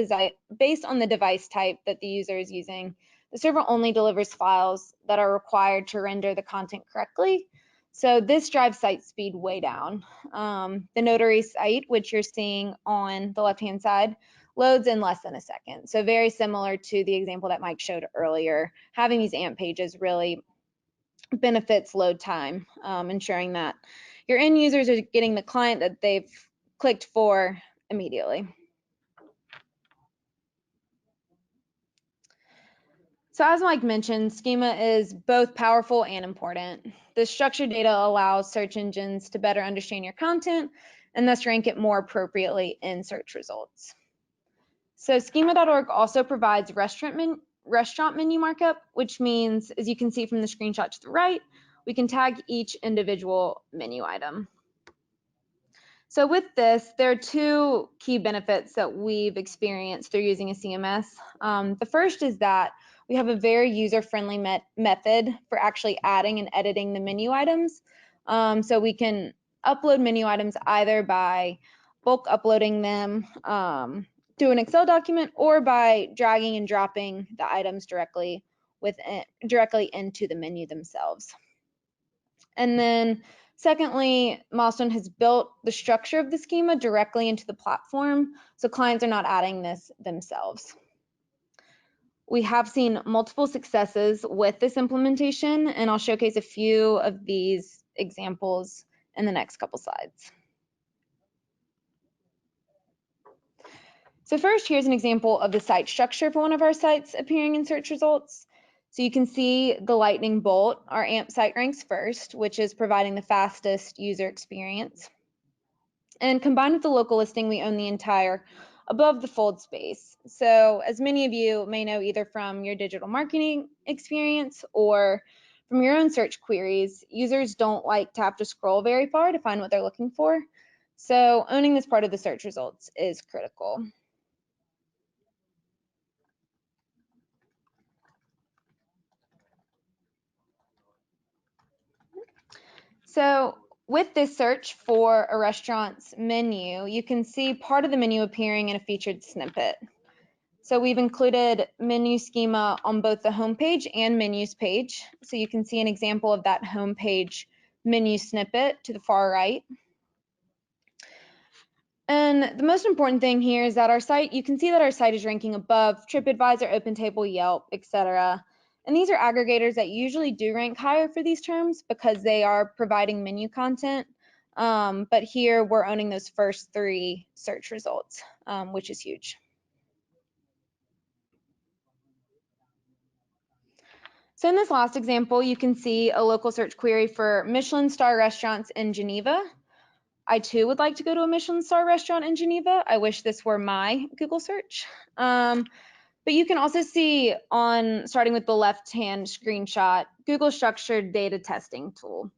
device type that the user is using, the server only delivers files that are required to render the content correctly. So this drives site speed way down. The notary site, which you're seeing on the left-hand side, loads in less than a second. So very similar to the example that Mike showed earlier. Having these AMP pages really benefits load time, ensuring that your end users are getting the client that they've clicked for immediately. So as Mike mentioned, Schema is both powerful and important. The structured data allows search engines to better understand your content and thus rank it more appropriately in search results. So schema.org also provides restaurant menu markup, which means, as you can see from the screenshot to the right, we can tag each individual menu item. So with this, there are two key benefits that we've experienced through using a CMS. The first is that we have a very user-friendly method for actually adding and editing the menu items. So we can upload menu items either by bulk uploading them to an Excel document or by dragging and dropping the items directly into the menu themselves. And then secondly, Milestone has built the structure of the schema directly into the platform, so clients are not adding this themselves. We have seen multiple successes with this implementation, and I'll showcase a few of these examples in the next couple slides. So first, here's an example of the site structure for one of our sites appearing in search results. So you can see the lightning bolt. Our AMP site ranks first, which is providing the fastest user experience. And combined with the local listing, we own the entire above the fold space. So as many of you may know, either from your digital marketing experience or from your own search queries, users don't like to have to scroll very far to find what they're looking for. So owning this part of the search results is critical. So with this search for a restaurant's menu, you can see part of the menu appearing in a featured snippet. So we've included menu schema on both the homepage and menus page. So you can see an example of that homepage menu snippet to the far right. And the most important thing here is that our site, you can see that our site is ranking above TripAdvisor, OpenTable, Yelp, etc. And these are aggregators that usually do rank higher for these terms because they are providing menu content. But here we're owning those first three search results, which is huge. So in this last example, you can see a local search query for Michelin star restaurants in Geneva. I too would like to go to a Michelin star restaurant in Geneva. I wish this were my Google search. But you can also see starting with the left-hand screenshot, Google structured data testing tool.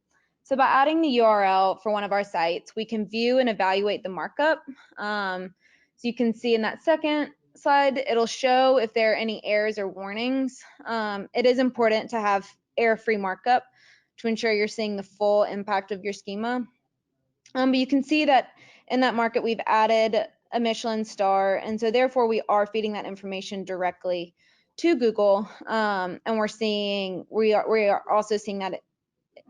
So by adding the URL for one of our sites, we can view and evaluate the markup. So you can see in that second slide, it'll show if there are any errors or warnings. It is important to have error-free markup to ensure you're seeing the full impact of your schema. But you can see that in that market, we've added a Michelin star, and so therefore we are feeding that information directly to Google, and we are also seeing that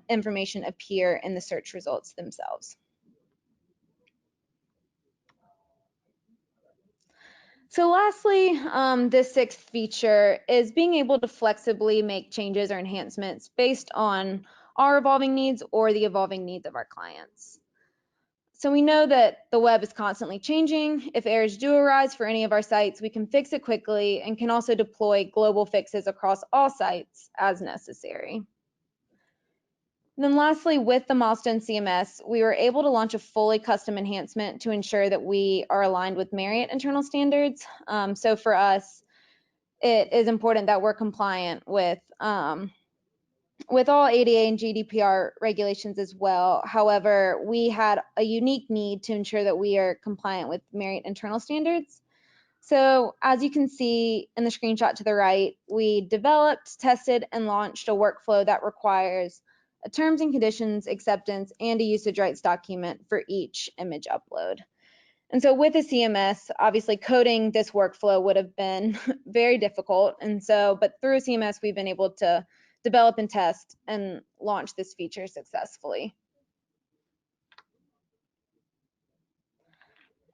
information appear in the search results themselves. So lastly, the sixth feature is being able to flexibly make changes or enhancements based on our evolving needs or the evolving needs of our clients. So we know that the web is constantly changing. If errors do arise for any of our sites, we can fix it quickly and can also deploy global fixes across all sites as necessary. And then lastly, with the Milestone CMS, we were able to launch a fully custom enhancement to ensure that we are aligned with Marriott internal standards. So for us, it is important that we're compliant with all ADA and GDPR regulations as well. However, we had a unique need to ensure that we are compliant with Marriott internal standards. So as you can see in the screenshot to the right, we developed, tested, and launched a workflow that requires a terms and conditions acceptance and a usage rights document for each image upload. And so with a CMS, obviously coding this workflow would have been very difficult. But through CMS, we've been able to develop and test and launch this feature successfully.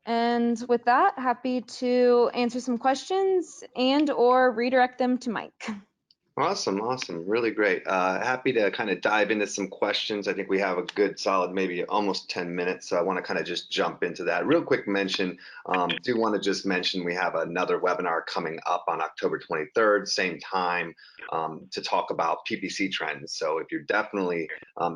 And with that, happy to answer some questions and or redirect them to Mike. Awesome, really great. Happy to kind of dive into some questions. I think we have a good solid, maybe almost 10 minutes. So I want to kind of just jump into that. Real quick mention, do want to just mention we have another webinar coming up on October 23rd, same time, to talk about PPC trends. So if you're definitely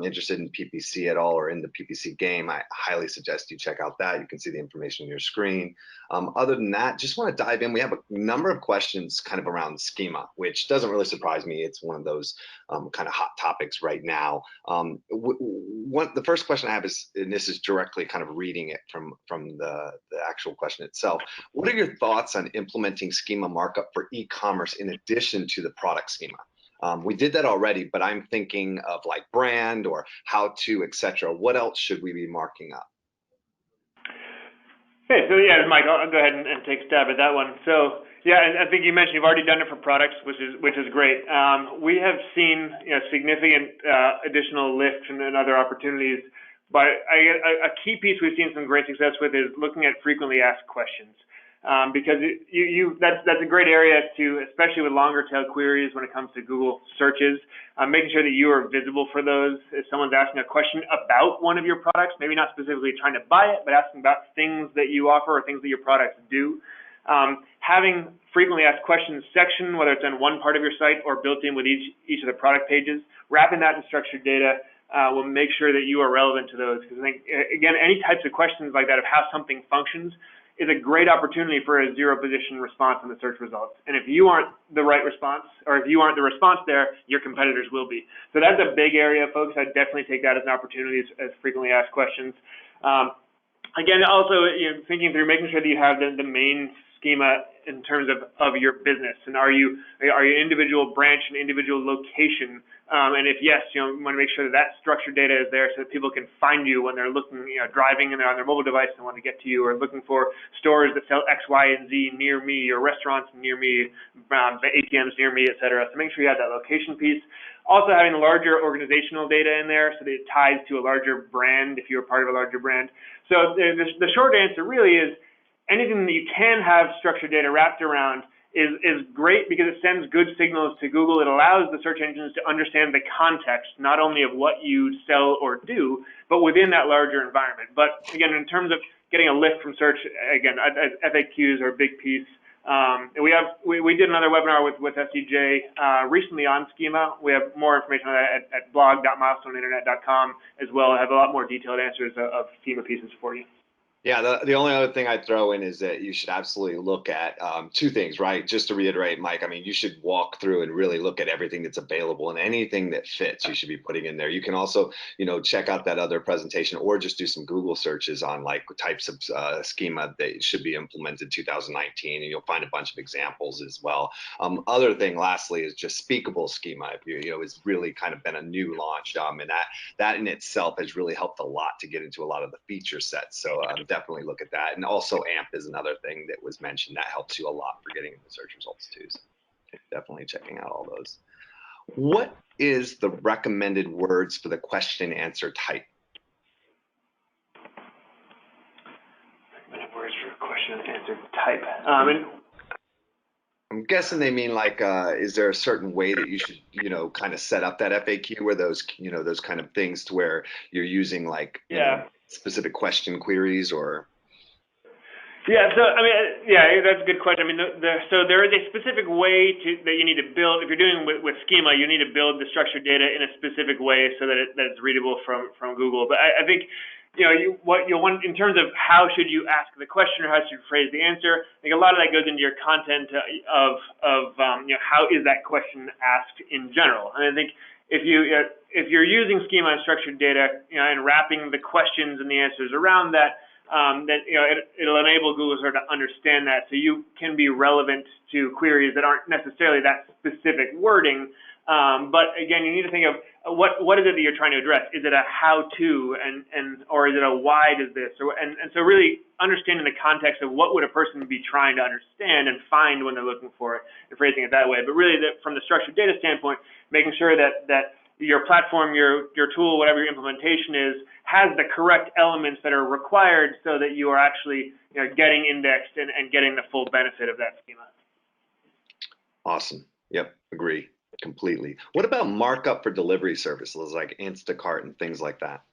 interested in PPC at all or in the PPC game, I highly suggest you check out that. You can see the information on your screen. Other than that, just want to dive in. We have a number of questions kind of around schema, which doesn't really surprise me. It's one of those kind of hot topics right now. The first question I have is, and this is directly kind of reading it from the actual question itself. What are your thoughts on implementing schema markup for e-commerce in addition to the product schema? We did that already, but I'm thinking of like brand or how to, etc. What else should we be marking up? Okay, so yeah, Mike, I'll go ahead and take a stab at that one. So yeah, I think you mentioned you've already done it for products, which is great. We have seen significant additional lift and other opportunities, but a key piece we've seen some great success with is looking at frequently asked questions. Because that's a great area to, especially with longer tail queries when it comes to Google searches, making sure that you are visible for those. If someone's asking a question about one of your products, maybe not specifically trying to buy it, but asking about things that you offer or things that your products do. Having frequently asked questions section, whether it's on one part of your site or built in with each of the product pages, wrapping that in structured data will make sure that you are relevant to those. Because I think, again, any types of questions like that of how something functions is a great opportunity for a zero position response in the search results. And if you aren't the right response, or if you aren't the response there, your competitors will be. So that's a big area, folks. I'd definitely take that as an opportunity as frequently asked questions. Again, also thinking through making sure that you have the main schema in terms of your business, and are you individual branch and individual location, and if yes, you want to make sure that structured data is there so that people can find you when they're looking, driving and they're on their mobile device and want to get to you, or looking for stores that sell X, Y, and Z near me, or restaurants near me, ATMs near me, etc. So make sure you have that location piece. Also having the larger organizational data in there so that it ties to a larger brand if you're part of a larger brand. So the short answer really is anything that you can have structured data wrapped around is great because it sends good signals to Google. It allows the search engines to understand the context, not only of what you sell or do, but within that larger environment. But again, in terms of getting a lift from search, again, FAQs are a big piece. And we did another webinar with SCJ recently on Schema. We have more information on that at blog.milestoneinternet.com as well. I have a lot more detailed answers of Schema pieces for you. Yeah, the only other thing I'd throw in is that you should absolutely look at two things, right? Just to reiterate, Mike, I mean, you should walk through and really look at everything that's available, and anything that fits you should be putting in there. You can also, check out that other presentation or just do some Google searches on like types of schema that should be implemented 2019, and you'll find a bunch of examples as well. Other thing, lastly, is just speakable schema. It's really kind of been a new launch, and that in itself has really helped a lot to get into a lot of the feature sets. So definitely look at that. And also AMP is another thing that was mentioned that helps you a lot for getting into search results too. So definitely checking out all those. What is the recommended words for the question and answer type? Recommended words for question and answer type. I'm guessing they mean like, is there a certain way that you should, kind of set up that FAQ where those, those kind of things to where you're using like, specific question queries or? Yeah, so I mean, yeah, that's a good question. I mean, so there is a specific way that you need to build. If you're doing with Schema, you need to build the structured data in a specific way so that it's readable from Google. But I think, what you'll want in terms of how should you ask the question or how should you phrase the answer. I think a lot of that goes into your content of how is that question asked in general. And I think if you're using Schema and structured data, and wrapping the questions and the answers around that, it'll enable Google to understand that, so you can be relevant to queries that aren't necessarily that specific wording. But again, you need to think of what is it that you're trying to address? Is it a how-to, or is it a why does this? And so really understanding the context of what would a person be trying to understand and find when they're looking for it, and phrasing it that way. But really, from the structured data standpoint, making sure that your platform, your tool, whatever your implementation is, has the correct elements that are required so that you are actually getting indexed and getting the full benefit of that schema. Awesome. Yep, agree completely. What about markup for delivery services like Instacart and things like that?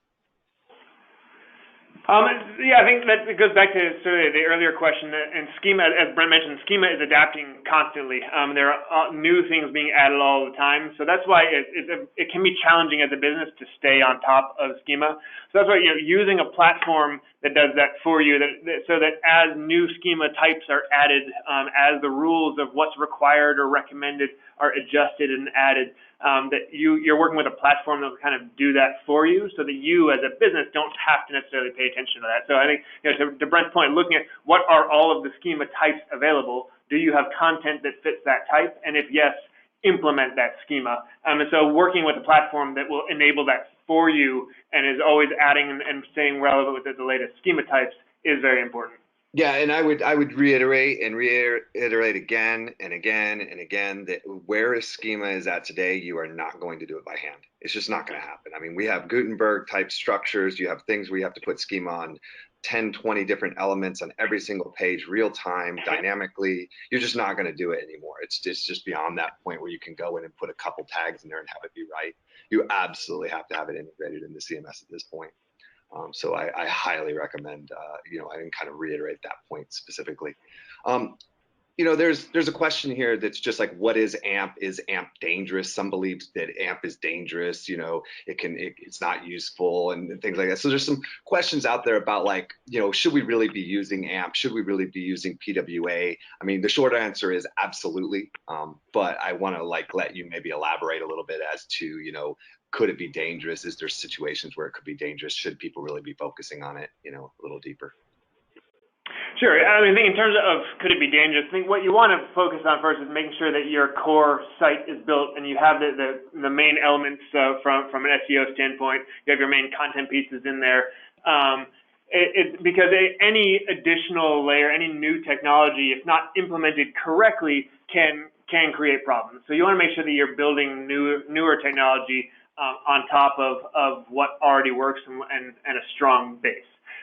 Yeah, I think that it goes back to sort of the earlier question. And Schema, as Brent mentioned, Schema is adapting constantly. There are new things being added all the time. So that's why it can be challenging as a business to stay on top of Schema. So that's why using a platform that does that for you, so that as new Schema types are added, as the rules of what's required or recommended are adjusted and added, that you're working with a platform that will kind of do that for you, so that you as a business don't have to necessarily pay attention to that. So I think, to Brent's point, looking at what are all of the schema types available, do you have content that fits that type? And if yes, implement that schema. And so working with a platform that will enable that for you and is always adding and staying relevant with the latest schema types is very important. Yeah, and I would reiterate again and again and again that where a schema is at today, you are not going to do it by hand. It's just not going to happen. I mean, we have Gutenberg type structures. You have things where you have to put schema on 10, 20 different elements on every single page, real time, dynamically. You're just not going to do it anymore. It's just beyond that point where you can go in and put a couple tags in there and have it be right. You absolutely have to have it integrated in the CMS at this point. So I highly recommend, I can kind of reiterate that point specifically. There's a question here that's just like, what is AMP? Is AMP dangerous? Some believe that AMP is dangerous. It's not useful and things like that. So there's some questions out there about like, should we really be using AMP? Should we really be using PWA? I mean, the short answer is absolutely. But I want to let you maybe elaborate a little bit as to, could it be dangerous? Is there situations where it could be dangerous? Should people really be focusing on it, a little deeper? Sure. I mean, I think in terms of could it be dangerous, I think what you want to focus on first is making sure that your core site is built and you have the main elements from an SEO standpoint. You have your main content pieces in there. Because any additional layer, any new technology, if not implemented correctly, can create problems. So you want to make sure that you're building newer technology on top of what already works and a strong base.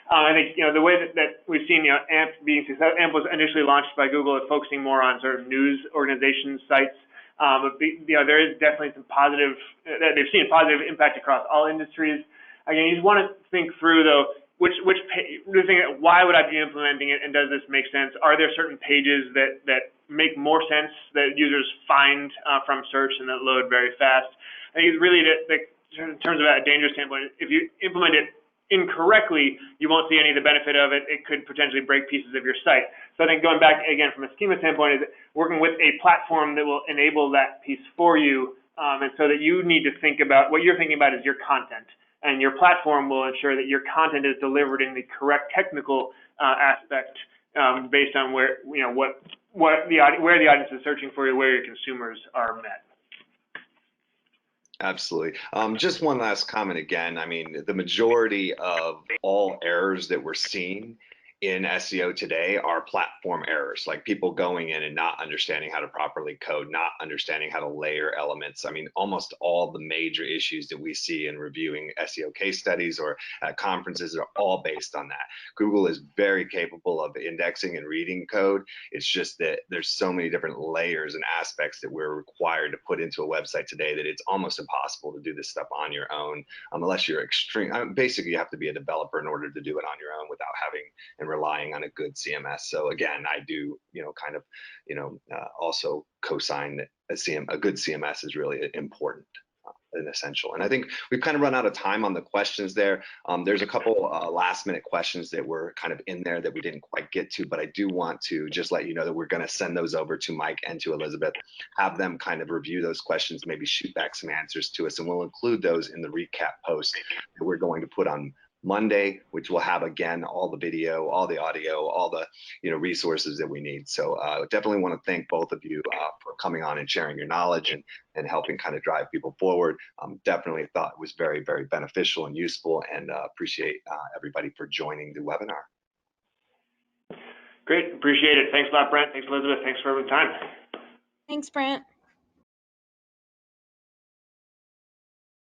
I think the way that we've seen AMP being successful. AMP was initially launched by Google, focusing more on sort of news organization sites. But there is definitely some positive. They've seen a positive impact across all industries. Again, you just want to think through though. why would I be implementing it, and does this make sense? Are there certain pages that make more sense that users find from search and that load very fast? I think it's really in terms of a dangerous standpoint, if you implement it incorrectly, you won't see any of the benefit of it. It could potentially break pieces of your site. So I think going back again from a schema standpoint is working with a platform that will enable that piece for you, and so that you need to think about what you're thinking about is your content, and your platform will ensure that your content is delivered in the correct technical aspect based on where the audience is searching for you, where your consumers are met. Absolutely. Just one last comment again. I mean, the majority of all errors that we're seeing in SEO today are platform errors, like people going in and not understanding how to properly code, not understanding how to layer elements. I mean, almost all the major issues that we see in reviewing SEO case studies or at conferences are all based on that. Google is very capable of indexing and reading code. It's just that there's so many different layers and aspects that we're required to put into a website today that it's almost impossible to do this stuff on your own, unless you're extreme. Basically, you have to be a developer in order to do it on your own without having and relying on a good CMS. So again, I do, also co-sign that a good CMS is really important and essential. And I think we've kind of run out of time on the questions there. There's a couple last minute questions that were kind of in there that we didn't quite get to, but I do want to just let you know that we're going to send those over to Mike and to Elizabeth, have them kind of review those questions, maybe shoot back some answers to us, and we'll include those in the recap post that we're going to put on Monday, which will have again all the video, all the audio, all the resources that we need. So definitely want to thank both of you for coming on and sharing your knowledge and helping kind of drive people forward. Definitely thought it was very, very beneficial and useful, and appreciate everybody for joining the webinar. Great, appreciate it. Thanks a lot, Brent. Thanks, Elizabeth. Thanks for everyone's time. Thanks, Brent.